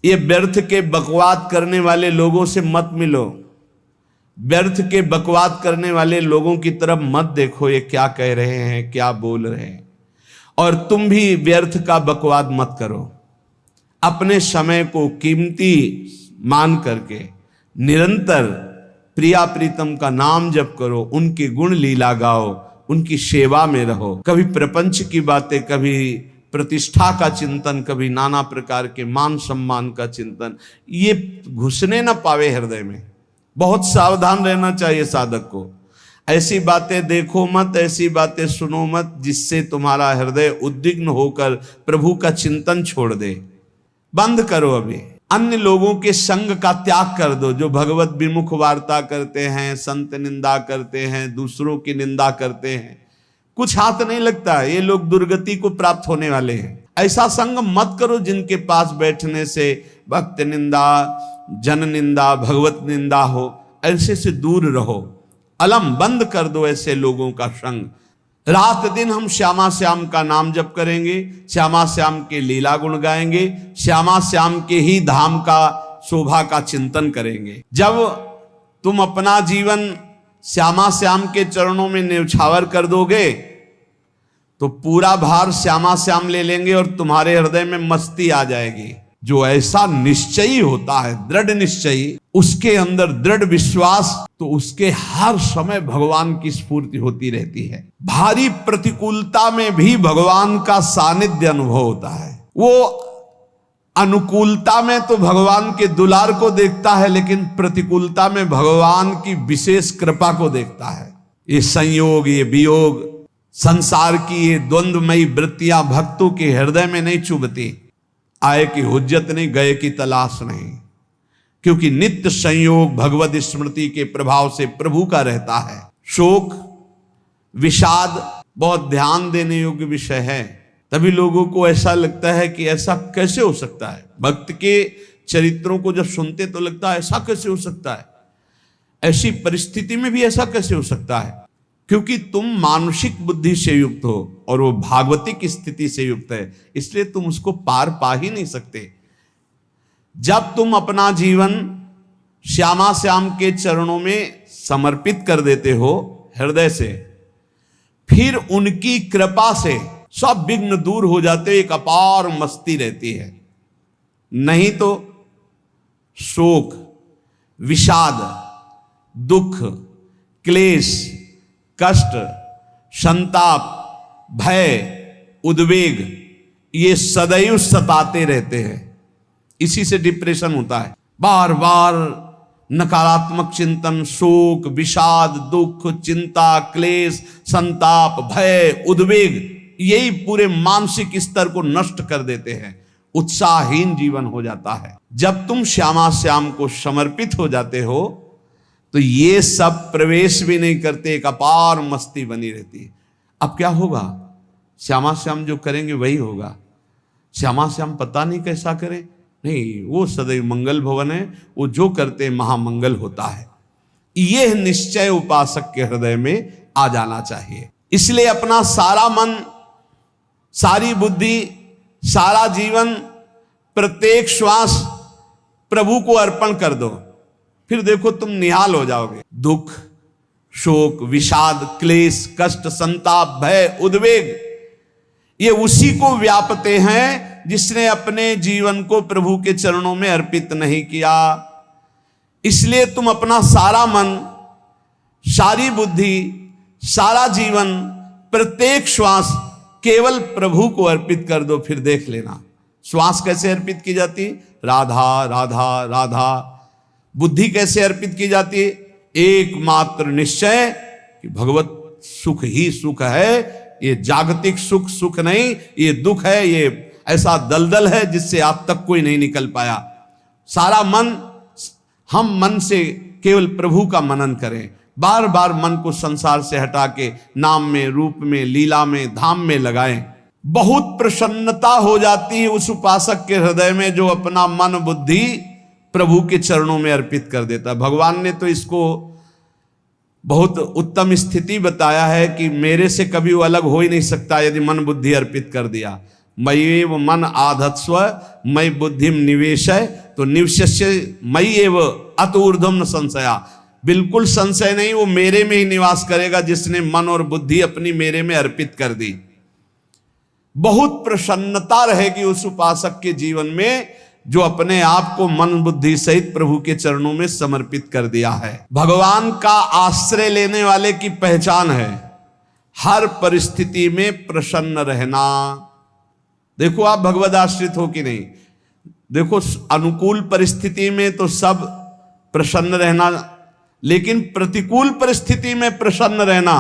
ये व्यर्थ के बकवाद करने वाले लोगों से मत मिलो, व्यर्थ के बकवाद करने वाले लोगों की तरफ मत देखो, ये क्या कह रहे हैं, क्या बोल रहे हैं। और तुम भी व्यर्थ का बकवाद मत करो। अपने समय को कीमती मान करके निरंतर प्रिया प्रीतम का नाम जप करो, उनके गुण लीला गाओ, उनकी सेवा में रहो। कभी प्रपंच की बातें, कभी प्रतिष्ठा का चिंतन, कभी नाना प्रकार के मान सम्मान का चिंतन, ये घुसने ना पावे हृदय में। बहुत सावधान रहना चाहिए साधक को। ऐसी बातें देखो मत, ऐसी बातें सुनो मत जिससे तुम्हारा हृदय उद्विग्न होकर प्रभु का चिंतन छोड़ दे। बंद करो। अभी अन्य लोगों के संग का त्याग कर दो, जो भगवत विमुख वार्ता करते हैं, संत निंदा करते हैं, दूसरों की निंदा करते हैं, कुछ हाथ नहीं लगता। ये लोग दुर्गति को प्राप्त होने वाले हैं। ऐसा संग मत करो जिनके पास बैठने से भक्त निंदा, जन निंदा, भगवत निंदा हो। ऐसे से दूर रहो। अलम बंद कर दो ऐसे लोगों का संग। रात दिन हम श्यामा श्याम का नाम जप करेंगे, श्यामा श्याम के लीला गुण गाएंगे, श्यामा श्याम के ही धाम का शोभा का चिंतन करेंगे। जब तुम अपना जीवन श्यामा श्याम के चरणों में न्यौछावर कर दोगे तो पूरा भार श्यामा श्याम ले लेंगे और तुम्हारे हृदय में मस्ती आ जाएगी। जो ऐसा निश्चयी होता है, दृढ़ निश्चयी, उसके अंदर दृढ़ विश्वास, तो उसके हर समय भगवान की स्फूर्ति होती रहती है। भारी प्रतिकूलता में भी भगवान का सानिध्य अनुभव होता है। वो अनुकूलता में तो भगवान के दुलार को देखता है, लेकिन प्रतिकूलता में भगवान की विशेष कृपा को देखता है। ये संयोग, ये वियोग, संसार की ये द्वंद्वमयी वृत्तियां भक्तों के हृदय में नहीं चुभती। आए की हुज्जत नहीं, गए की तलाश नहीं, क्योंकि नित्य संयोग भगवत स्मृति के प्रभाव से प्रभु का रहता है। शोक विषाद बहुत ध्यान देने योग्य विषय है। तभी लोगों को ऐसा लगता है कि ऐसा कैसे हो सकता है। भक्त के चरित्रों को जब सुनते तो लगता है ऐसा कैसे हो सकता है, ऐसी परिस्थिति में भी ऐसा कैसे हो सकता है। क्योंकि तुम मानसिक बुद्धि से युक्त हो और वो भागवतिक स्थिति से युक्त है, इसलिए तुम उसको पार पा ही नहीं सकते। जब तुम अपना जीवन श्यामा श्याम के चरणों में समर्पित कर देते हो हृदय से, फिर उनकी कृपा से सब विघ्न दूर हो जाते, एक अपार मस्ती रहती है। नहीं तो शोक, विषाद, दुख, क्लेश, कष्ट, संताप, भय, उद्वेग, ये सदैव सताते रहते हैं। इसी से डिप्रेशन होता है। बार बार नकारात्मक चिंतन, शोक, विषाद, दुख, चिंता, क्लेश, संताप, भय, उद्वेग, यही पूरे मानसिक स्तर को नष्ट कर देते हैं। उत्साहहीन जीवन हो जाता है। जब तुम श्यामा श्याम को समर्पित हो जाते हो तो ये सब प्रवेश भी नहीं करते, एक अपार मस्ती बनी रहती है। अब क्या होगा? श्यामा श्याम जो करेंगे वही होगा। श्यामा श्याम पता नहीं कैसा करें, नहीं, वो सदैव मंगल भवन है, वो जो करते महामंगल होता है। यह निश्चय उपासक के हृदय में आ जाना चाहिए। इसलिए अपना सारा मन, सारी बुद्धि, सारा जीवन, प्रत्येक श्वास प्रभु को अर्पण कर दो। फिर देखो तुम निहाल हो जाओगे। दुख, शोक, विषाद, क्लेश, कष्ट, संताप, भय, उद्वेग, ये उसी को व्यापते हैं जिसने अपने जीवन को प्रभु के चरणों में अर्पित नहीं किया। इसलिए तुम अपना सारा मन, सारी बुद्धि, सारा जीवन, प्रत्येक श्वास केवल प्रभु को अर्पित कर दो। फिर देख लेना श्वास कैसे अर्पित की जाती, राधा राधा राधा। बुद्धि कैसे अर्पित की जाती है, एकमात्र निश्चय कि भगवत सुख ही सुख है। ये जागतिक सुख सुख नहीं, ये दुख है, ये ऐसा दलदल है जिससे आज तक कोई नहीं निकल पाया। सारा मन, हम मन से केवल प्रभु का मनन करें। बार बार मन को संसार से हटा के नाम में, रूप में, लीला में, धाम में लगाएं। बहुत प्रसन्नता हो जाती है उस उपासक के हृदय में जो अपना मन बुद्धि प्रभु के चरणों में अर्पित कर देता। भगवान ने तो इसको बहुत उत्तम स्थिति बताया है कि मेरे से कभी वो अलग हो ही नहीं सकता यदि मन बुद्धि अर्पित कर दिया। मय्येव मन आधत्स्व मयि बुद्धिम निवेशय, तो निवशस्य मयि एव अत ऊर्ध्वम न संशया, बिल्कुल संशय नहीं, वो मेरे में ही निवास करेगा जिसने मन और बुद्धि अपनी मेरे में अर्पित कर दी। बहुत प्रसन्नता रहेगी उस उपासक के जीवन में जो अपने आप को मन बुद्धि सहित प्रभु के चरणों में समर्पित कर दिया है। भगवान का आश्रय लेने वाले की पहचान है हर परिस्थिति में प्रसन्न रहना। देखो आप भगवद आश्रित हो कि नहीं, देखो अनुकूल परिस्थिति में तो सब प्रसन्न रहना, लेकिन प्रतिकूल परिस्थिति में प्रसन्न रहना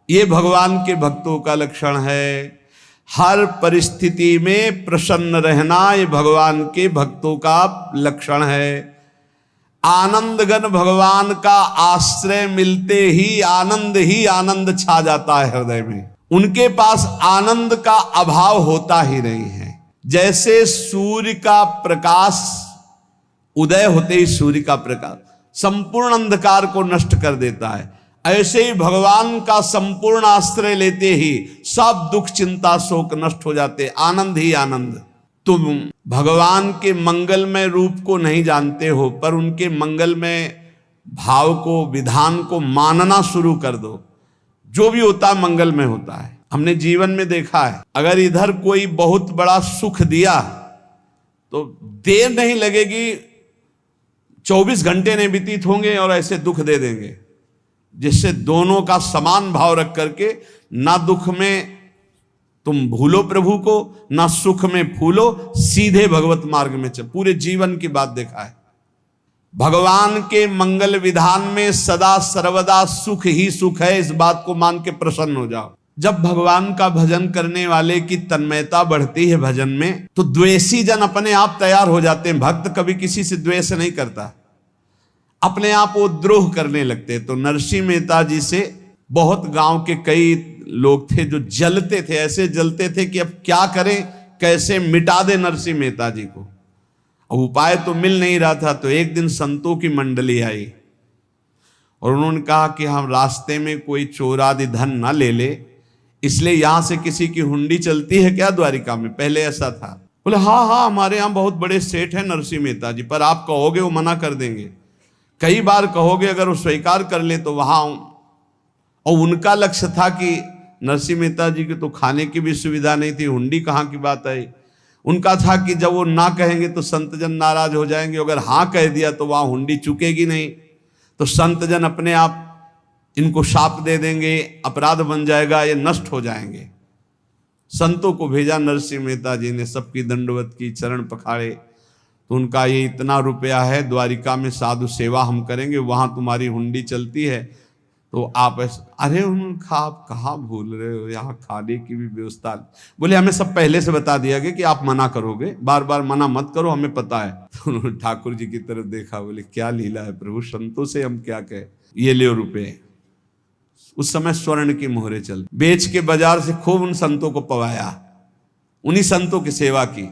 ये भगवान के भक्तों का लक्षण है। हर परिस्थिति में प्रसन्न रहना ये भगवान के भक्तों का लक्षण है। आनंदगन भगवान का आश्रय मिलते ही आनंद छा जाता है हृदय में, उनके पास आनंद का अभाव होता ही नहीं है। जैसे सूर्य का प्रकाश उदय होते ही सूर्य का प्रकाश संपूर्ण अंधकार को नष्ट कर देता है, ऐसे ही भगवान का संपूर्ण आश्रय लेते ही सब दुख चिंता शोक नष्ट हो जाते, आनंद ही आनंद। तुम भगवान के मंगलमय रूप को नहीं जानते हो, पर उनके मंगलमय भाव को विधान को मानना शुरू कर दो। जो भी होता है मंगलमय होता है। हमने जीवन में देखा है, अगर इधर कोई बहुत बड़ा सुख दिया तो देर नहीं लगेगी, 24 घंटे नहीं व्यतीत होंगे और ऐसे दुख दे देंगे, जिससे दोनों का समान भाव रख करके ना दुख में तुम भूलो प्रभु को, ना सुख में फूलो, सीधे भगवत मार्ग में चल। पूरे जीवन की बात देखा है, भगवान के मंगल विधान में सदा सर्वदा सुख ही सुख है, इस बात को मान के प्रसन्न हो जाओ। जब भगवान का भजन करने वाले की तन्मयता बढ़ती है भजन में, तो द्वेषी जन अपने आप तैयार हो जाते हैं। भक्त कभी किसी से द्वेष नहीं करता, अपने आप वो द्रोह करने लगते। तो नरसिंह मेहता जी से बहुत गांव के कई लोग थे जो जलते थे, ऐसे जलते थे कि अब क्या करें, कैसे मिटा दे नरसिंह मेहता जी को। अब उपाय तो मिल नहीं रहा था। तो एक दिन संतों की मंडली आई और उन्होंने कहा कि हम रास्ते में कोई चोर आदि धन ना ले ले, इसलिए यहां से किसी की हुंडी चलती है क्या द्वारिका में? पहले ऐसा था। बोले हाँ हमारे यहाँ बहुत बड़े सेठ हैं नरसिंह मेहता जी, पर आप कहोगे वो मना कर देंगे। कई बार कहोगे, अगर वो स्वीकार कर ले तो वहां। और उनका लक्ष्य था कि नरसिंह मेहता जी की तो खाने की भी सुविधा नहीं थी, हुंडी कहाँ की बात आई। उनका था कि जब वो ना कहेंगे तो संतजन नाराज हो जाएंगे, अगर हाँ कह दिया तो वहां हुंडी चुकेगी नहीं, तो संतजन अपने आप इनको शाप दे देंगे, अपराध बन जाएगा, ये नष्ट हो जाएंगे। संतों को भेजा नरसिंह मेहता जी ने, सबकी दंडवत की, चरण पखाड़े। तो उनका ये इतना रुपया है, द्वारिका में साधु सेवा हम करेंगे, वहां तुम्हारी हुंडी चलती है, तो आप अरे उनका आप कहाँ भूल रहे हो, यहाँ खाने की भी व्यवस्था। बोले हमें सब पहले से बता दिया गया कि आप मना करोगे, बार बार मना मत करो, हमें पता है। तो उन्होंने ठाकुर जी की तरफ देखा, बोले क्या लीला है प्रभु, संतों से हम क्या कहें, ये ले रुपये। उस समय स्वर्ण की मोहरे चल, बेच के बाजार से खूब उन संतों को पवाया, उन्हीं संतों की सेवा की।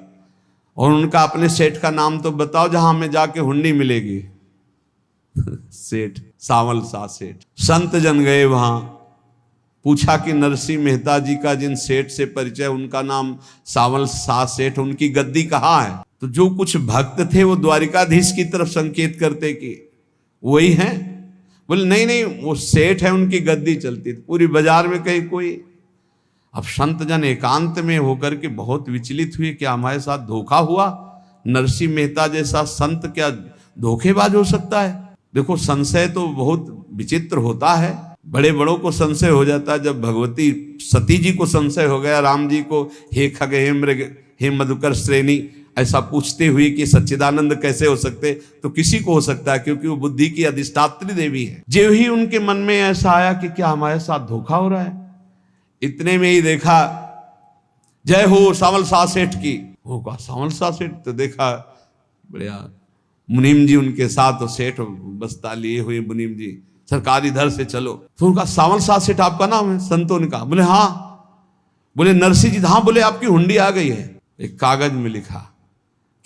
और उनका अपने सेठ का नाम तो बताओ जहां हमें जाके हुंडी मिलेगी। सेठ सावल सा सेठ। संत जन गए वहां, पूछा कि नरसिंह मेहता जी का जिन सेठ से परिचय, उनका नाम सावल सा सेठ, उनकी गद्दी कहाँ है? तो जो कुछ भक्त थे वो द्वारिकाधीश की तरफ संकेत करते कि वही हैं। बोले नहीं वो सेठ है, उनकी गद्दी चलती थी पूरी बाजार में कहीं कोई। अब संत जन एकांत में होकर के बहुत विचलित हुए, क्या हमारे साथ धोखा हुआ? नरसिंह मेहता जैसा संत क्या धोखेबाज हो सकता है? देखो संशय तो बहुत विचित्र होता है, बड़े बड़ों को संशय हो जाता है। जब भगवती सती जी को संशय हो गया, राम जी को हे खग हे मृग हे मधुकर श्रेणी ऐसा पूछते हुए कि सच्चिदानंद कैसे हो सकते, तो किसी को हो सकता है, क्योंकि वो बुद्धि की अधिष्ठात्री देवी है। जो ही उनके मन में ऐसा आया कि क्या हमारे साथ धोखा हो रहा है, इतने में ही देखा जय हो सावल सा सेठ की। वो कहा सावल सा सेठ, तो देखा बढ़िया मुनीम जी उनके साथ, और सेठ बस्ता लिए हुए मुनीम जी, सरकार इधर से चलो। तो उनका सावल सा सेठ आपका नाम है? संतों ने कहा। बोले हाँ। बोले नरसिंह जी? हाँ। बोले आपकी हुंडी आ गई है। एक कागज में लिखा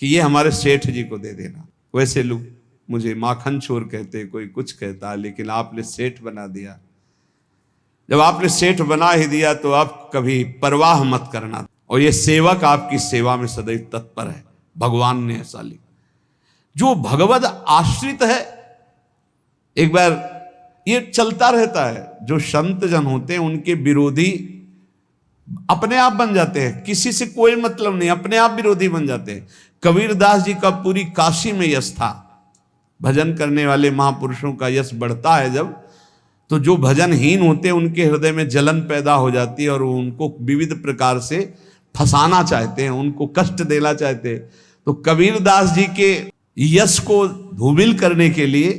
कि ये हमारे सेठ जी को दे देना। वैसे लोग मुझे माखन चोर कहते, कोई कुछ कहता, लेकिन आपने सेठ बना दिया। जब आपने सेठ बना ही दिया तो आप कभी परवाह मत करना। और ये सेवक आपकी सेवा में सदैव तत्पर है। भगवान ने ऐसा लिखा। जो भगवद आश्रित है, एक बार ये चलता रहता है, जो संत जन होते हैं उनके विरोधी अपने आप बन जाते हैं, किसी से कोई मतलब नहीं, अपने आप विरोधी बन जाते हैं। कबीरदास जी का पूरी काशी में यश था। भजन करने वाले महापुरुषों का यश बढ़ता है जब, तो जो भजनहीन होते हैं उनके हृदय में जलन पैदा हो जाती है और वो उनको विविध प्रकार से फंसाना चाहते हैं, उनको कष्ट देना चाहते हैं। तो कबीरदास जी के यश को धूमिल करने के लिए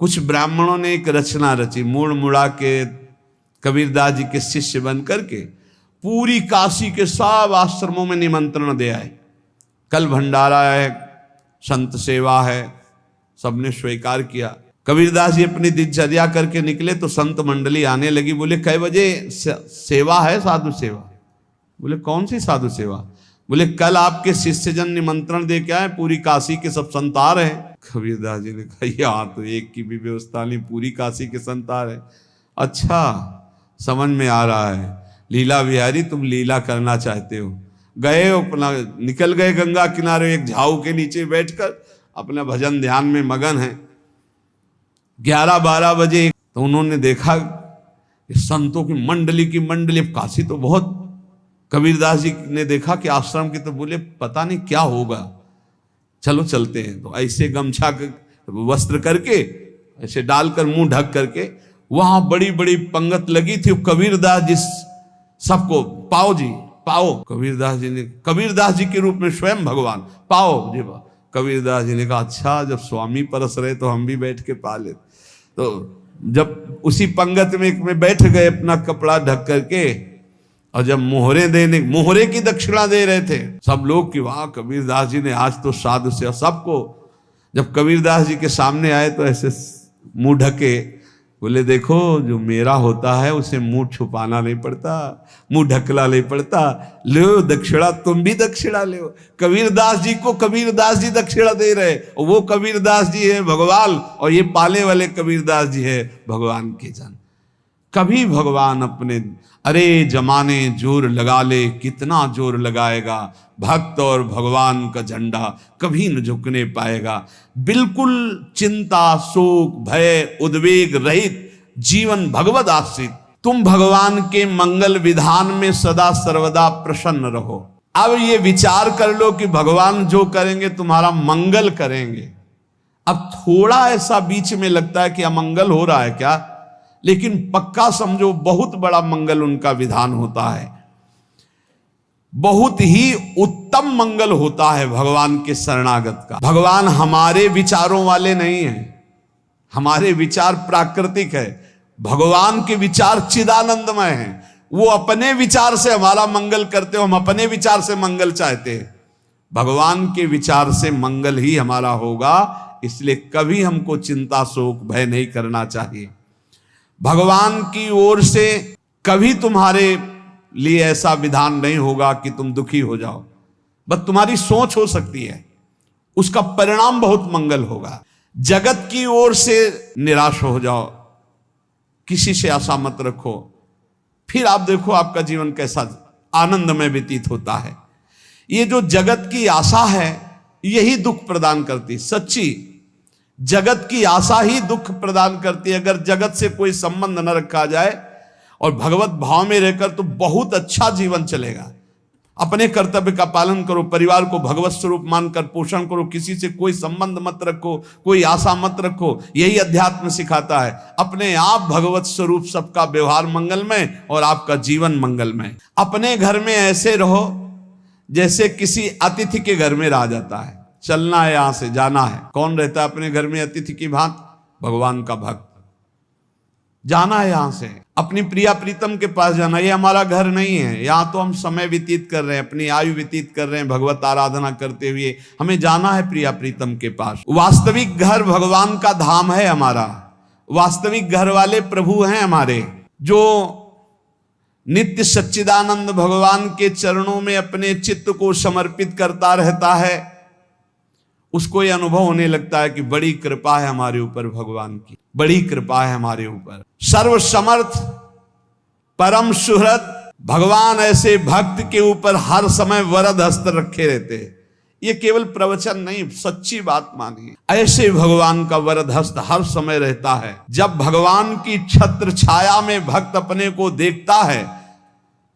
कुछ ब्राह्मणों ने एक रचना रची। मुड़ मुड़ा के कबीरदास जी के शिष्य बन करके पूरी काशी के सब आश्रमों में निमंत्रण दे आए। कल भंडारा है, संत सेवा है, सबने स्वीकार किया। कबीरदास जी अपनी दिनचर्या करके निकले तो संत मंडली आने लगी। बोले कै बजे सेवा है? साधु सेवा। बोले कौन सी साधु सेवा? बोले कल आपके शिष्यजन निमंत्रण दे के आए, पूरी काशी के सब संत आ रहे हैं। कबीरदास जी ने कहा यहाँ तो एक की भी व्यवस्था नहीं, पूरी काशी के संत आ रहे। अच्छा, समझ में आ रहा है, लीला बिहारी तुम लीला करना चाहते हो। गए अपना निकल गए गंगा किनारे, एक झाऊ के नीचे बैठकर अपना भजन ध्यान में मगन है। 11-12 बजे तो उन्होंने देखा संतों की मंडली, काशी तो बहुत। कबीरदास जी ने देखा कि आश्रम की, तो बोले पता नहीं क्या होगा, चलो चलते हैं। तो ऐसे गमछा वस्त्र करके ऐसे डालकर मुंह ढक करके, वहां बड़ी बड़ी पंगत लगी थी। कबीरदास जी सबको पाओ जी पाओ। कबीरदास जी ने, कबीरदास जी के रूप में स्वयं भगवान, पाओ जी। कबीरदास जी ने कहा अच्छा, जब स्वामी परस रहे तो हम भी बैठ के पा ले। तो जब उसी पंगत में बैठ गए अपना कपड़ा ढक करके, और जब मोहरे की दक्षिणा दे रहे थे सब लोग कि वाह कबीरदास जी ने आज तो साधु से सबको। जब कबीरदास जी के सामने आए तो ऐसे मुंह ढके, बोले देखो जो मेरा होता है उसे मुंह छुपाना नहीं पड़ता, मुंह ढकला नहीं पड़ता। लो दक्षिणा, तुम भी दक्षिणा लो। कबीरदास जी को कबीरदास जी दक्षिणा दे रहे, और वो कबीरदास जी है भगवान, और ये पाले वाले कबीरदास जी है भगवान के जन। कभी भगवान अपने, अरे जमाने जोर लगा ले, कितना जोर लगाएगा, भक्त और भगवान का झंडा कभी न झुकने पाएगा। बिल्कुल चिंता, शोक, भय, उद्वेग रहित जीवन भगवद आश्रित। तुम भगवान के मंगल विधान में सदा सर्वदा प्रसन्न रहो। अब ये विचार कर लो कि भगवान जो करेंगे तुम्हारा मंगल करेंगे। अब थोड़ा ऐसा बीच में लगता है कि अमंगल हो रहा है क्या, लेकिन पक्का समझो बहुत बड़ा मंगल उनका विधान होता है। बहुत ही उत्तम मंगल होता है भगवान के शरणागत का। भगवान हमारे विचारों वाले नहीं हैं, हमारे विचार प्राकृतिक है, भगवान के विचार चिदानंदमय हैं। वो अपने विचार से हमारा मंगल करते हो, हम अपने विचार से मंगल चाहते हैं। भगवान के विचार से मंगल ही हमारा होगा, इसलिए कभी हमको चिंता, शोक, भय नहीं करना चाहिए। भगवान की ओर से कभी तुम्हारे लिए ऐसा विधान नहीं होगा कि तुम दुखी हो जाओ, बस तुम्हारी सोच हो सकती है, उसका परिणाम बहुत मंगल होगा। जगत की ओर से निराश हो जाओ, किसी से आशा मत रखो, फिर आप देखो आपका जीवन कैसा आनंदमय व्यतीत होता है। ये जो जगत की आशा है यही दुख प्रदान करती, सच्ची जगत की आशा ही दुख प्रदान करती है। अगर जगत से कोई संबंध न रखा जाए और भगवत भाव में रहकर तो बहुत अच्छा जीवन चलेगा। अपने कर्तव्य का पालन करो, परिवार को भगवत स्वरूप मानकर पोषण करो, किसी से कोई संबंध मत रखो, कोई आशा मत रखो। यही अध्यात्म सिखाता है। अपने आप भगवत स्वरूप, सबका व्यवहार मंगलमय और आपका जीवन मंगलमय। अपने घर में ऐसे रहो जैसे किसी अतिथि के घर में रह जाता है। चलना है, यहां से जाना है। कौन रहता है अपने घर में अतिथि की भांति? भगवान का भक्त। जाना है यहां से, अपनी प्रिया प्रीतम के पास जाना। ये हमारा घर नहीं है, यहां तो हम समय व्यतीत कर रहे हैं, अपनी आयु व्यतीत कर रहे हैं भगवत आराधना करते हुए। हमें जाना है प्रिया प्रीतम के पास। वास्तविक घर भगवान का धाम है हमारा, वास्तविक घर वाले प्रभु हैं हमारे। जो नित्य सच्चिदानंद भगवान के चरणों में अपने चित्त को समर्पित करता रहता है, उसको यह अनुभव होने लगता है कि बड़ी कृपा है हमारे ऊपर, भगवान की बड़ी कृपा है हमारे ऊपर। सर्व समर्थ, परम सुहृद, भगवान ऐसे भक्त के ऊपर हर समय वरद हस्त रखे रहते हैं। ये केवल प्रवचन नहीं, सच्ची बात मानिए। ऐसे भगवान का वरद हस्त हर समय रहता है। जब भगवान की छत्र छाया में भक्त अपने को देखता है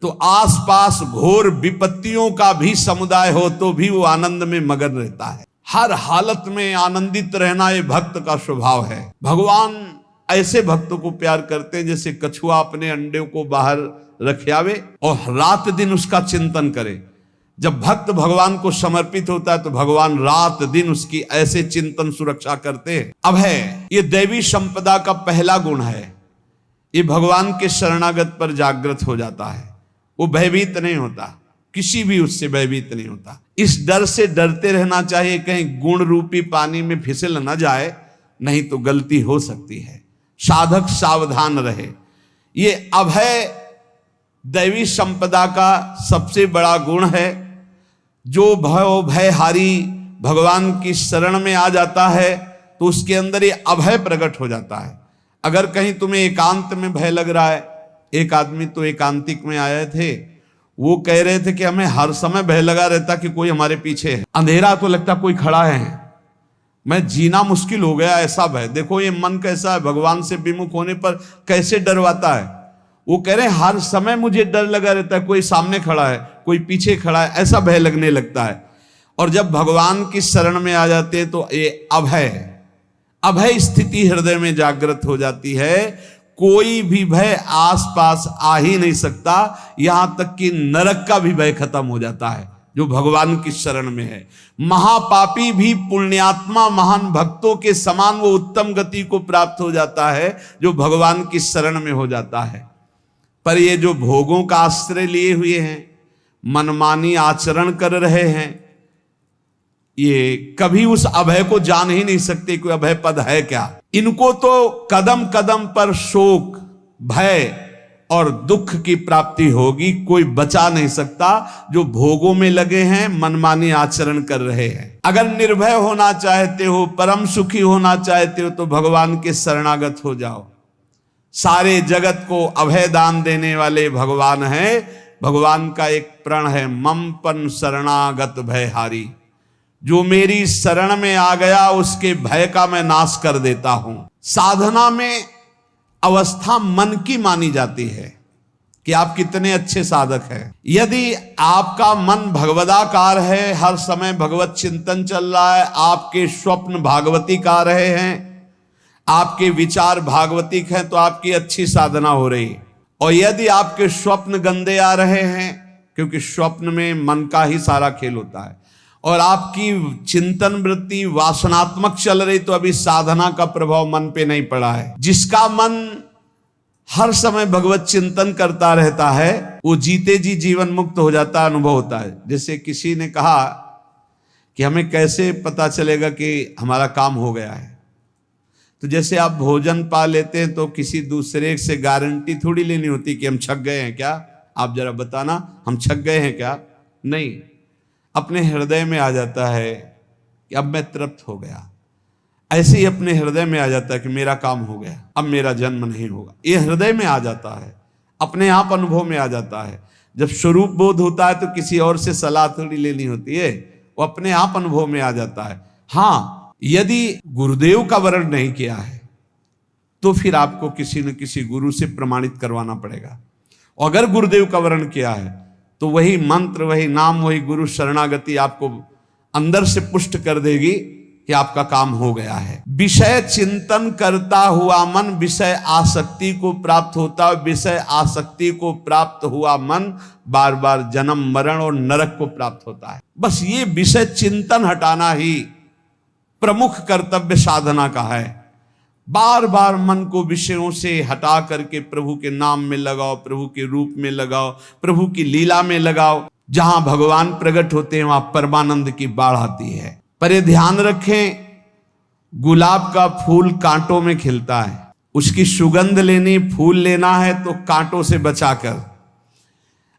तो आसपास घोर विपत्तियों का भी समुदाय हो तो भी वो आनंद में मगन रहता है। हर हालत में आनंदित रहना ये भक्त का स्वभाव है। भगवान ऐसे भक्तों को प्यार करते हैं जैसे कछुआ अपने अंडे को बाहर रख आवे और रात दिन उसका चिंतन करे। जब भक्त भगवान को समर्पित होता है तो भगवान रात दिन उसकी ऐसे चिंतन सुरक्षा करते हैं। अब है ये दैवी संपदा का पहला गुण है, ये भगवान के शरणागत पर जागृत हो जाता है। वो भयभीत नहीं होता, किसी भी उससे भयभीत नहीं होता। इस डर से डरते रहना चाहिए कहीं गुण रूपी पानी में फिसल न जाए, नहीं तो गलती हो सकती है। साधक सावधान रहे। ये अभय दैवी संपदा का सबसे बड़ा गुण है। जो भयहारी भगवान की शरण में आ जाता है तो उसके अंदर ये अभय प्रकट हो जाता है। अगर कहीं तुम्हें एकांत में भय लग रहा है, एक आदमी तो एकांतिक में आए थे, वो कह रहे थे कि हमें हर समय भय लगा रहता कि कोई हमारे पीछे है, अंधेरा तो लगता कोई खड़ा है, मैं जीना मुश्किल हो गया, ऐसा भय। देखो ये मन कैसा है, भगवान से विमुख होने पर कैसे डरवाता है। वो कह रहे हैं हर समय मुझे डर लगा रहता है, कोई सामने खड़ा है, कोई पीछे खड़ा है, ऐसा भय लगने लगता है। और जब भगवान की शरण में आ जाते हैं तो ये अभय स्थिति हृदय में जागृत हो जाती है। कोई भी भय आसपास आ ही नहीं सकता, यहां तक कि नरक का भी भय खत्म हो जाता है जो भगवान की शरण में है। महापापी भी पुण्यात्मा महान भक्तों के समान वो उत्तम गति को प्राप्त हो जाता है जो भगवान की शरण में हो जाता है। पर ये जो भोगों का आश्रय लिए हुए हैं, मनमानी आचरण कर रहे हैं, ये कभी उस अभय को जान ही नहीं सकते कोई अभय पद है क्या। इनको तो कदम कदम पर शोक, भय और दुख की प्राप्ति होगी, कोई बचा नहीं सकता। जो भोगों में लगे हैं, मनमानी आचरण कर रहे हैं। अगर निर्भय होना चाहते हो, परम सुखी होना चाहते हो तो भगवान के शरणागत हो जाओ। सारे जगत को अभय दान देने वाले भगवान हैं। भगवान का एक प्रण है, ममपन शरणागत भयहारी। जो मेरी शरण में आ गया उसके भय का मैं नाश कर देता हूं। साधना में अवस्था मन की मानी जाती है कि आप कितने अच्छे साधक हैं। यदि आपका मन भगवदाकार है, हर समय भगवत चिंतन चल रहा है, आपके स्वप्न भागवतिक आ रहे हैं, आपके विचार भागवतिक हैं, तो आपकी अच्छी साधना हो रही। और यदि आपके स्वप्न गंदे आ रहे हैं, क्योंकि स्वप्न में मन का ही सारा खेल होता है, और आपकी चिंतन वृत्ति वासनात्मक चल रही, तो अभी साधना का प्रभाव मन पे नहीं पड़ा है। जिसका मन हर समय भगवत चिंतन करता रहता है वो जीते जी जीवन मुक्त हो जाता, अनुभव होता है। जैसे किसी ने कहा कि हमें कैसे पता चलेगा कि हमारा काम हो गया है, तो जैसे आप भोजन पा लेते हैं तो किसी दूसरे से गारंटी थोड़ी लेनी होती कि हम छक गए हैं क्या, आप जरा बताना हम छक गए हैं क्या। नहीं, अपने हृदय में आ जाता है कि अब मैं तृप्त हो गया। ऐसे ही अपने हृदय में आ जाता है कि मेरा काम हो गया, अब मेरा जन्म नहीं होगा। ये हृदय में आ जाता है, अपने आप अनुभव में आ जाता है। जब स्वरूप बोध होता है तो किसी और से सलाह थोड़ी लेनी होती है, वो अपने आप अनुभव में आ जाता है। हाँ, यदि गुरुदेव का वर्ण नहीं किया है तो फिर आपको किसी न किसी गुरु से प्रमाणित करवाना पड़ेगा। और अगर गुरुदेव का वर्ण किया है तो वही मंत्र, वही नाम, वही गुरु शरणागति आपको अंदर से पुष्ट कर देगी कि आपका काम हो गया है। विषय चिंतन करता हुआ मन विषय आसक्ति को प्राप्त होता है। विषय आसक्ति को प्राप्त हुआ मन बार बार जन्म मरण और नरक को प्राप्त होता है। बस ये विषय चिंतन हटाना ही प्रमुख कर्तव्य साधना का है। बार बार मन को विषयों से हटा करके प्रभु के नाम में लगाओ, प्रभु के रूप में लगाओ, प्रभु की लीला में लगाओ। जहां भगवान प्रकट होते हैं वहां परमानंद की बाढ़ आती है। पर ये ध्यान रखें, गुलाब का फूल कांटों में खिलता है, उसकी सुगंध लेनी, फूल लेना है तो कांटों से बचाकर।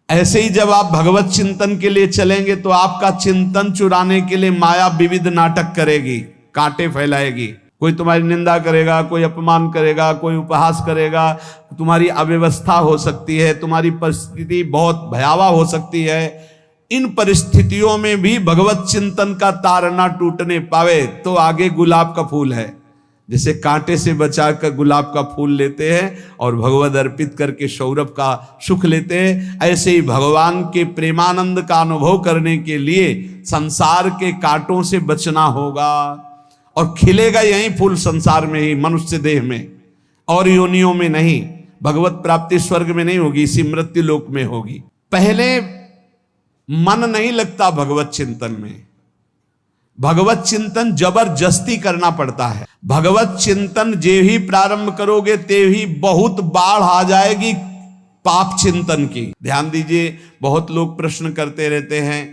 ऐसे ही जब आप भगवत चिंतन के लिए चलेंगे तो आपका चिंतन चुराने के लिए माया विविध नाटक करेगी, कांटे फैलाएगी। कोई तुम्हारी निंदा करेगा, कोई अपमान करेगा, कोई उपहास करेगा, तुम्हारी अव्यवस्था हो सकती है, तुम्हारी परिस्थिति बहुत भयावह हो सकती है। इन परिस्थितियों में भी भगवत चिंतन का तार ना टूटने पावे तो आगे गुलाब का फूल है। जैसे कांटे से बचा कर गुलाब का फूल लेते हैं और भगवद अर्पित करके सौरभ का सुख लेते हैं, ऐसे ही भगवान के प्रेमानंद का अनुभव करने के लिए संसार के कांटों से बचना होगा। और खिलेगा यही फूल संसार में ही, मनुष्य देह में, और योनियों में नहीं। भगवत प्राप्ति स्वर्ग में नहीं होगी, इसी मृत्यु लोक में होगी। पहले मन नहीं लगता भगवत चिंतन में। भगवत चिंतन जबरदस्ती करना पड़ता है। भगवत चिंतन जे ही प्रारंभ करोगे ते ही बहुत बाढ़ आ जाएगी पाप चिंतन की। ध्यान दीजिए, बहुत लोग प्रश्न करते रहते हैं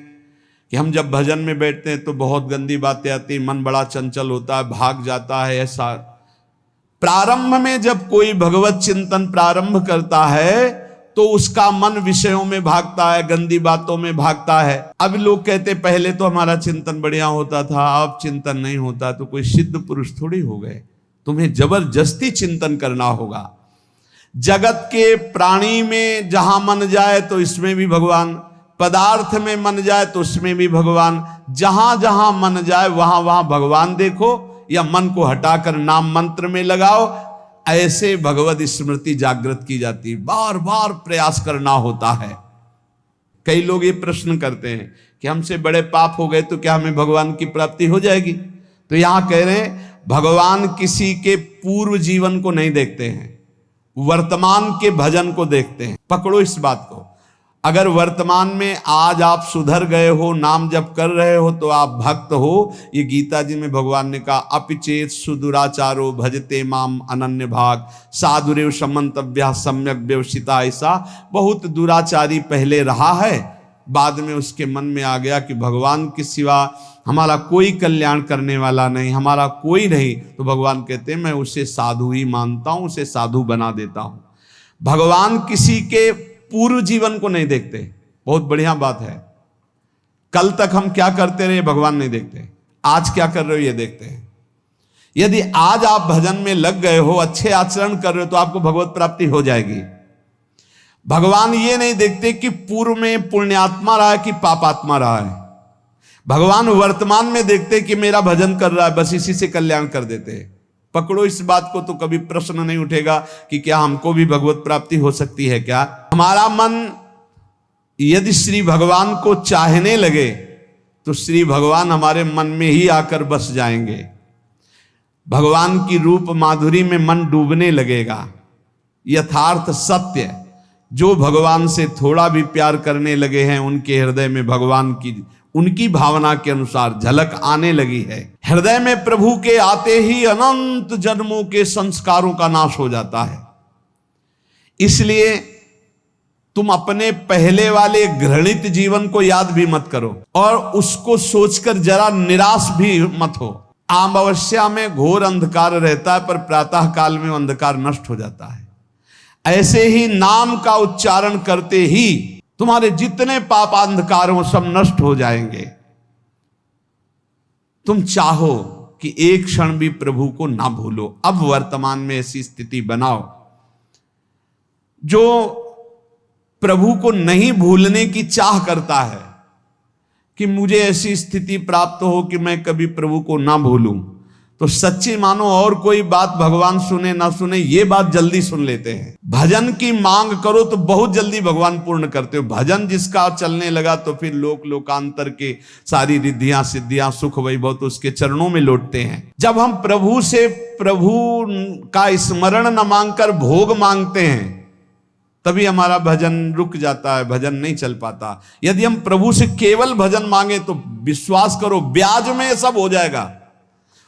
कि हम जब भजन में बैठते हैं तो बहुत गंदी बातें आती, मन बड़ा चंचल होता है, भाग जाता है। ऐसा प्रारंभ में जब कोई भगवत चिंतन प्रारंभ करता है तो उसका मन विषयों में भागता है, गंदी बातों में भागता है। अब लोग कहते पहले तो हमारा चिंतन बढ़िया होता था, अब चिंतन नहीं होता। तो कोई सिद्ध पुरुष थोड़ी हो गए, तुम्हें जबरदस्ती चिंतन करना होगा। जगत के प्राणी में जहां मन जाए तो इसमें भी भगवान, पदार्थ में मन जाए तो उसमें भी भगवान, जहां जहां मन जाए वहां वहां भगवान देखो, या मन को हटाकर नाम मंत्र में लगाओ। ऐसे भगवत स्मृति जागृत की जाती है, बार बार प्रयास करना होता है। कई लोग ये प्रश्न करते हैं कि हमसे बड़े पाप हो गए तो क्या हमें भगवान की प्राप्ति हो जाएगी? तो यहां कह रहे हैं भगवान किसी के पूर्व जीवन को नहीं देखते हैं, वर्तमान के भजन को देखते हैं। पकड़ो इस बात को। अगर वर्तमान में आज आप सुधर गए हो, नाम जप कर रहे हो, तो आप भक्त हो। ये गीता जी में भगवान ने कहा, अपिचेत सुदुराचारो भजते माम अनन्य भाग साधुरेव समंतव्या सम्यक व्यवसिता। ऐसा बहुत दुराचारी पहले रहा है, बाद में उसके मन में आ गया कि भगवान के सिवा हमारा कोई कल्याण करने वाला नहीं, हमारा कोई नहीं। तो भगवान कहते हैं मैं उसे साधु ही मानता हूं, उसे साधु बना देता हूं। भगवान किसी के पूर्व जीवन को नहीं देखते। बहुत बढ़िया बात है। कल तक हम क्या करते रहे भगवान नहीं देखते, आज क्या कर रहे हो ये देखते हैं। यदि आज आप भजन में लग गए हो, अच्छे आचरण कर रहे हो, तो आपको भगवत प्राप्ति हो जाएगी। भगवान ये नहीं देखते कि पूर्व में पुण्यात्मा रहा है कि पापात्मा रहा है। भगवान वर्तमान में देखते कि मेरा भजन कर रहा है, बस इसी से कल्याण कर देते हैं। पकड़ो इस बात को, तो कभी प्रश्न नहीं उठेगा कि क्या हमको भी भगवत प्राप्ति हो सकती है क्या। हमारा मन यदि श्री भगवान को चाहने लगे तो श्री भगवान हमारे मन में ही आकर बस जाएंगे। भगवान की रूप माधुरी में मन डूबने लगेगा। यथार्थ सत्य, जो भगवान से थोड़ा भी प्यार करने लगे हैं उनके हृदय में भगवान की उनकी भावना के अनुसार झलक आने लगी है। हृदय में प्रभु के आते ही अनंत जन्मों के संस्कारों का नाश हो जाता है। इसलिए तुम अपने पहले वाले घृणित जीवन को याद भी मत करो और उसको सोचकर जरा निराश भी मत हो। अमावस्या में घोर अंधकार रहता है, पर प्रातः काल में अंधकार नष्ट हो जाता है। ऐसे ही नाम का उच्चारण करते ही तुम्हारे जितने पाप अंधकार हो सब नष्ट हो जाएंगे। तुम चाहो कि एक क्षण भी प्रभु को ना भूलो। अब वर्तमान में ऐसी स्थिति बनाओ। जो प्रभु को नहीं भूलने की चाह करता है कि मुझे ऐसी स्थिति प्राप्त हो कि मैं कभी प्रभु को ना भूलूं, तो सच्ची मानो और कोई बात भगवान सुने ना सुने, ये बात जल्दी सुन लेते हैं। भजन की मांग करो तो बहुत जल्दी भगवान पूर्ण करते हो। भजन जिसका चलने लगा तो फिर लोकांतर के सारी रिद्धियां सिद्धियां सुख वैभव तो उसके चरणों में लौटते हैं। जब हम प्रभु से प्रभु का स्मरण न मांगकर भोग मांगते हैं तभी हमारा भजन रुक जाता है, भजन नहीं चल पाता। यदि हम प्रभु से केवल भजन मांगे तो विश्वास करो ब्याज में सब हो जाएगा।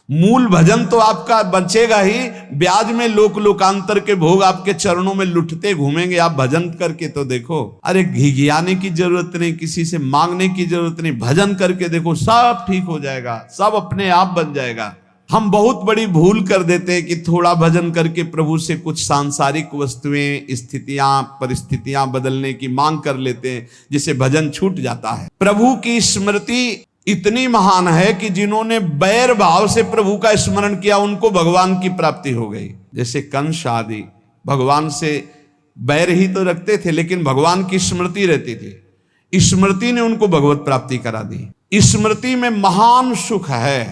मूल भजन तो आपका बचेगा ही, ब्याज में लोकांतर के भोग आपके चरणों में लुटते घूमेंगे। आप भजन करके तो देखो, अरे घिघियाने की जरूरत नहीं, किसी से मांगने की जरूरत नहीं, भजन करके देखो सब ठीक हो जाएगा, सब अपने आप बन जाएगा। हम बहुत बड़ी भूल कर देते हैं कि थोड़ा भजन करके प्रभु से कुछ सांसारिक वस्तुएं, स्थितियां, परिस्थितियां बदलने की मांग कर लेते हैं, जिससे भजन छूट जाता है। प्रभु की स्मृति इतनी महान है कि जिन्होंने बैर भाव से प्रभु का स्मरण किया उनको भगवान की प्राप्ति हो गई। जैसे कंस आदि भगवान से बैर ही तो रखते थे, लेकिन भगवान की स्मृति रहती थी, स्मृति ने उनको भगवत प्राप्ति करा दी। स्मृति में महान सुख है,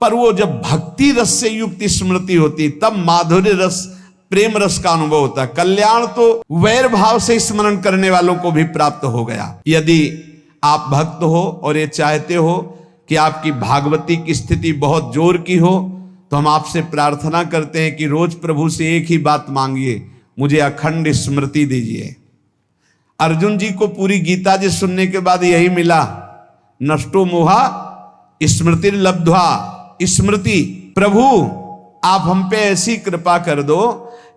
पर वो जब भक्ति रस से युक्त स्मृति होती तब माधुर्य रस, प्रेम रस का अनुभव होता है। कल्याण तो वैर भाव से स्मरण करने वालों को भी प्राप्त हो गया। यदि आप भक्त हो और ये चाहते हो कि आपकी भागवती की स्थिति बहुत जोर की हो, तो हम आपसे प्रार्थना करते हैं कि रोज प्रभु से एक ही बात मांगिए, मुझे अखंड स्मृति दीजिए। अर्जुन जी को पूरी गीता जी सुनने के बाद यही मिला, नष्टो मोहा स्मृति लब्ध्वा। स्मृति, प्रभु आप हम पे ऐसी कृपा कर दो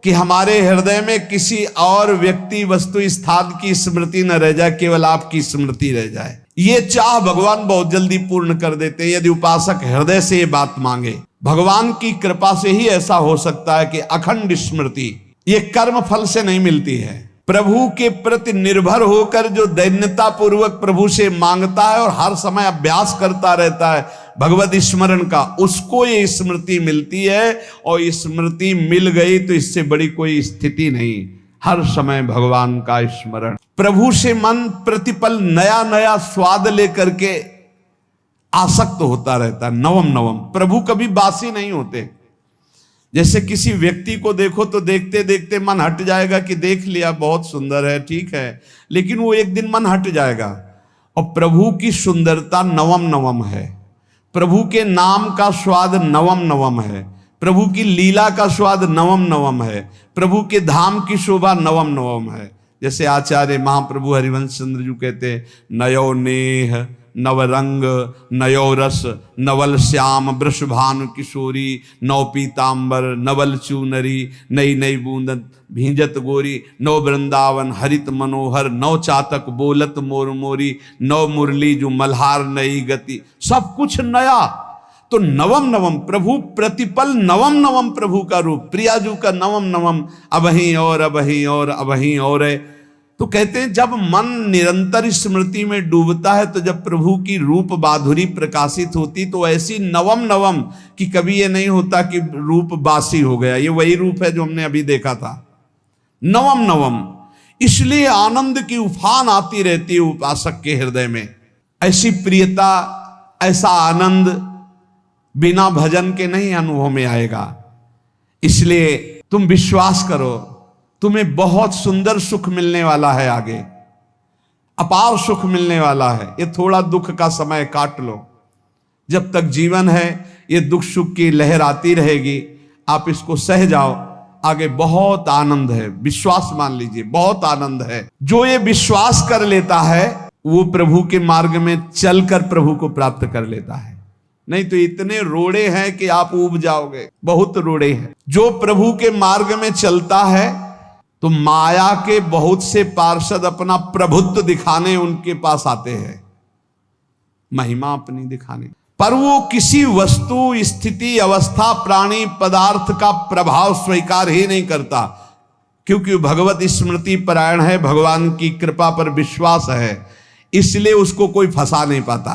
कि हमारे हृदय में किसी और व्यक्ति वस्तु स्थान की स्मृति न रह जाए, केवल आपकी स्मृति रह जाए। ये चाह भगवान बहुत जल्दी पूर्ण कर देते हैं यदि उपासक हृदय से ये बात मांगे। भगवान की कृपा से ही ऐसा हो सकता है कि अखंड स्मृति ये कर्म फल से नहीं मिलती है। प्रभु के प्रति निर्भर होकर जो दैन्यता पूर्वक प्रभु से मांगता है और हर समय अभ्यास करता रहता है भगवत स्मरण का, उसको ये स्मृति मिलती है। और स्मृति मिल गई तो इससे बड़ी कोई स्थिति नहीं। हर समय भगवान का स्मरण, प्रभु से मन प्रतिपल नया नया स्वाद लेकर के आसक्त होता रहता है। नवम नवम, प्रभु कभी बासी नहीं होते। जैसे किसी व्यक्ति को देखो तो देखते देखते मन हट जाएगा कि देख लिया, बहुत सुंदर है, ठीक है, लेकिन वो एक दिन मन हट जाएगा। और प्रभु की सुंदरता नवम नवम है, प्रभु के नाम का स्वाद नवम नवम है, प्रभु की लीला का स्वाद नवम नवम है, प्रभु के धाम की शोभा नवम नवम है। जैसे आचार्य महाप्रभु हरिवंश चंद्र जी कहते हैं, नयो नेह नवरंग नयो रस नवल श्याम वृषभानु किशोरी नव पीतांबर नवल चूनरी नई नई बूंदन भींजत गोरी नव वृंदावन हरित मनोहर नव चातक बोलत मोर मोरी नव मुरली जो मल्हार नई गति, सब कुछ नया। तो नवम नवम प्रभु प्रतिपल नवम नवम प्रभु का रूप, प्रियाजू का नवम नवम, अबहीं और अबहीं और अबहीं और है। तो कहते हैं जब मन निरंतर स्मृति में डूबता है तो जब प्रभु की रूप माधुरी प्रकाशित होती तो ऐसी नवम नवम कि कभी ये नहीं होता कि रूप बासी हो गया। ये वही रूप है जो हमने अभी देखा था, नवम नवम। इसलिए आनंद की उफान आती रहती है उपासक के हृदय में। ऐसी प्रियता, ऐसा आनंद बिना भजन के नहीं अनुभव में आएगा। इसलिए तुम विश्वास करो, तुम्हें बहुत सुंदर सुख मिलने वाला है, आगे अपार सुख मिलने वाला है। ये थोड़ा दुख का समय काट लो, जब तक जीवन है ये दुख सुख की लहर आती रहेगी, आप इसको सह जाओ, आगे बहुत आनंद है। विश्वास मान लीजिए, बहुत आनंद है। जो ये विश्वास कर लेता है वो प्रभु के मार्ग में चलकर प्रभु को प्राप्त कर लेता है। नहीं तो इतने रोड़े हैं कि आप ऊब जाओगे, बहुत रोड़े हैं। जो प्रभु के मार्ग में चलता है तो माया के बहुत से पार्षद अपना प्रभुत्व दिखाने उनके पास आते हैं, महिमा अपनी दिखाने, पर वो किसी वस्तु स्थिति अवस्था प्राणी पदार्थ का प्रभाव स्वीकार ही नहीं करता, क्योंकि भगवत स्मृति परायण है, भगवान की कृपा पर विश्वास है, इसलिए उसको कोई फंसा नहीं पाता।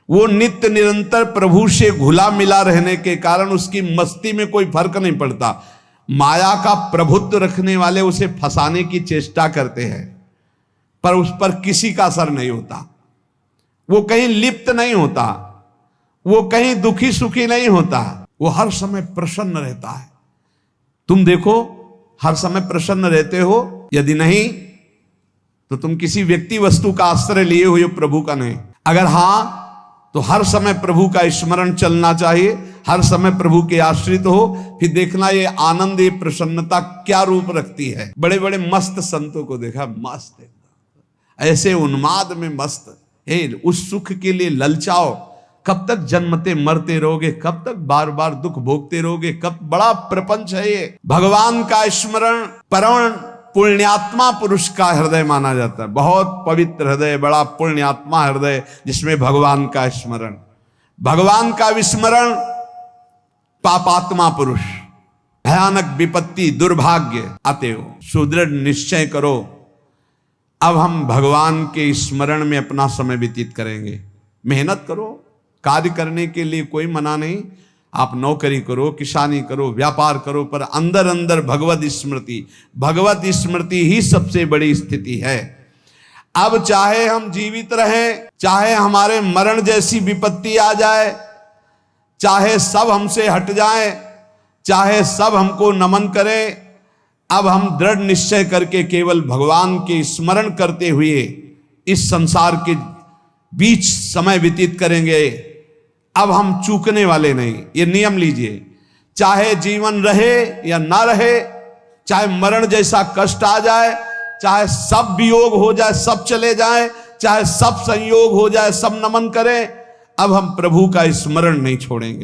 वो नित्य निरंतर प्रभु से घुला मिला रहने के कारण उसकी मस्ती में कोई फर्क नहीं पड़ता। माया का प्रभुत्व रखने वाले उसे फंसाने की चेष्टा करते हैं, पर उस पर किसी का असर नहीं होता। वो कहीं लिप्त नहीं होता, वो कहीं दुखी सुखी नहीं होता, वो हर समय प्रसन्न रहता है। तुम देखो, हर समय प्रसन्न रहते हो? यदि नहीं तो तुम किसी व्यक्ति वस्तु का आश्रय लिए हुए प्रभु का नहीं। अगर हां तो हर समय प्रभु का स्मरण चलना चाहिए, हर समय प्रभु के आश्रित हो। फिर देखना ये आनंद, ये प्रसन्नता क्या रूप रखती है। बड़े बड़े मस्त संतों को देखा, मस्त ऐसे उन्माद में मस्त है। उस सुख के लिए ललचाओ, कब तक जन्मते मरते रहोगे, कब तक बार बार दुख भोगते रहोगे, कब। बड़ा प्रपंच है ये। भगवान का स्मरण परम पुण्यात्मा पुरुष का हृदय माना जाता है। बहुत पवित्र हृदय, बड़ा पुण्यात्मा हृदय जिसमें भगवान का स्मरण। भगवान का विस्मरण पापात्मा पुरुष, भयानक विपत्ति दुर्भाग्य आते हो। सुदृढ़ निश्चय करो, अब हम भगवान के स्मरण में अपना समय व्यतीत करेंगे। मेहनत करो, कार्य करने के लिए कोई मना नहीं, आप नौकरी करो, किसानी करो, व्यापार करो, पर अंदर अंदर भगवत स्मृति ही सबसे बड़ी स्थिति है। अब चाहे हम जीवित रहें, चाहे हमारे मरण जैसी विपत्ति आ जाए, चाहे सब हमसे हट जाए, चाहे सब हमको नमन करें, अब हम दृढ़ निश्चय करके केवल भगवान के स्मरण करते हुए इस संसार के बीच समय व्यतीत करेंगे। अब हम चूकने वाले नहीं, ये नियम लीजिए। चाहे जीवन रहे या ना रहे, चाहे मरण जैसा कष्ट आ जाए, चाहे सब वियोग हो जाए, सब चले जाए, चाहे सब संयोग हो जाए, सब नमन करें, अब हम प्रभु का स्मरण नहीं छोड़ेंगे।